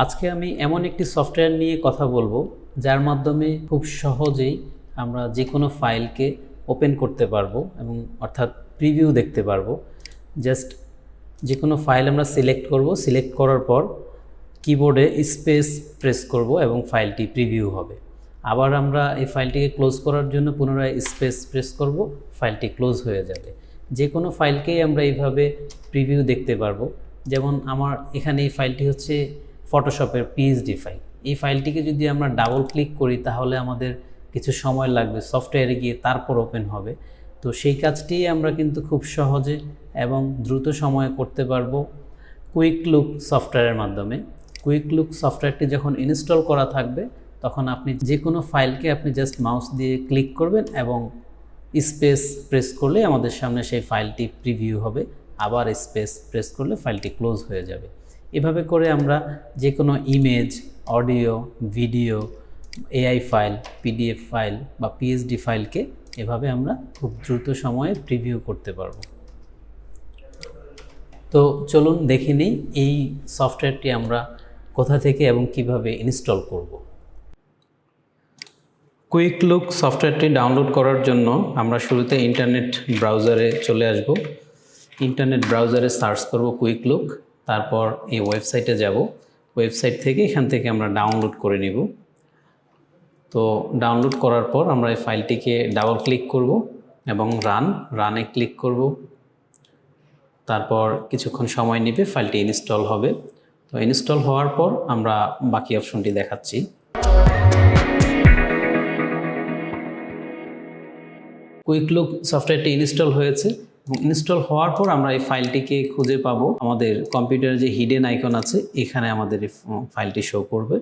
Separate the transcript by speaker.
Speaker 1: আজকে আমি এমন একটি সফটওয়্যার নিয়ে কথা বলবো যার মাধ্যমে খুব সহজেই আমরা যে কোনো ফাইলকে ওপেন করতে পারবো এবং অর্থাৎ প্রিভিউ দেখতে পারবো। জাস্ট যে কোনো ফাইল আমরা সিলেক্ট করব, সিলেক্ট করার পর কিবোর্ডে স্পেস প্রেস করব এবং ফাইলটি প্রিভিউ হবে। আবার আমরা এই ফাইলটিকে ক্লোজ করার জন্য পুনরায় স্পেস প্রেস করব, ফাইলটি ক্লোজ হয়ে যাবে। যে কোনো ফাইলকেই আমরা এইভাবে প্রিভিউ দেখতে পারবো। যেমন আমার এখানে এই ফাইলটি হচ্ছে ফটোশপের পিএইচডি ফাইল। এই ফাইলটিকে যদি আমরা ডাবল ক্লিক করি তাহলে আমাদের কিছু সময় লাগবে, সফটওয়্যারে গিয়ে তারপর ওপেন হবে। তো সেই কাজটি আমরা কিন্তু খুব সহজে এবং দ্রুত সময়ে করতে পারবো কুইক লুক সফটওয়্যারের মাধ্যমে। কুইক লুক সফটওয়্যারটি যখন ইনস্টল করা থাকবে তখন আপনি যে কোনো ফাইলকে আপনি জাস্ট মাউস দিয়ে ক্লিক করবেন এবং স্পেস প্রেস করলে আমাদের সামনে সেই ফাইলটি প্রিভিউ হবে, আবার স্পেস প্রেস করলে ফাইলটি ক্লোজ হয়ে যাবে। এভাবে করে আমরা যে কোনো image, audio, video, AI file, PDF file বা পিএইচডি ফাইলকে এভাবে আমরা খুব দ্রুত সময়ে প্রিভিউ করতে পারবো। তো চলুন দেখে নিই এই সফটওয়্যারটি আমরা কোথা থেকে এবং কিভাবে ইনস্টল করব। কুইক লুক সফটওয়্যারটি ডাউনলোড করার জন্য আমরা শুরুতে ইন্টারনেট ব্রাউজারে চলে আসব। ইন্টারনেট ব্রাউজারে সার্চ করব কুইক লুক, তারপর এই ওয়েবসাইটে যাব। ওয়েবসাইট থেকে এখান থেকে আমরা ডাউনলোড করে নিব। তো ডাউনলোড করার পর আমরা এই ফাইলটিকে ডাবল ক্লিক করব এবং রানে ক্লিক করব। তারপর কিছুক্ষণ সময় নেবে, ফাইলটি ইনস্টল হবে। তো ইনস্টল হওয়ার পর আমরা বাকি অপশনটি দেখাচ্ছি। কুইক লুক সফটওয়্যারটি ইনস্টল হয়েছে এবং ইনস্টল হওয়ার পর আমরা এই ফাইলটিকে খুঁজে পাবো। আমাদের কম্পিউটারে যে হিডেন আইকন আছে এখানে আমাদের এই ফাইলটি শো করবে।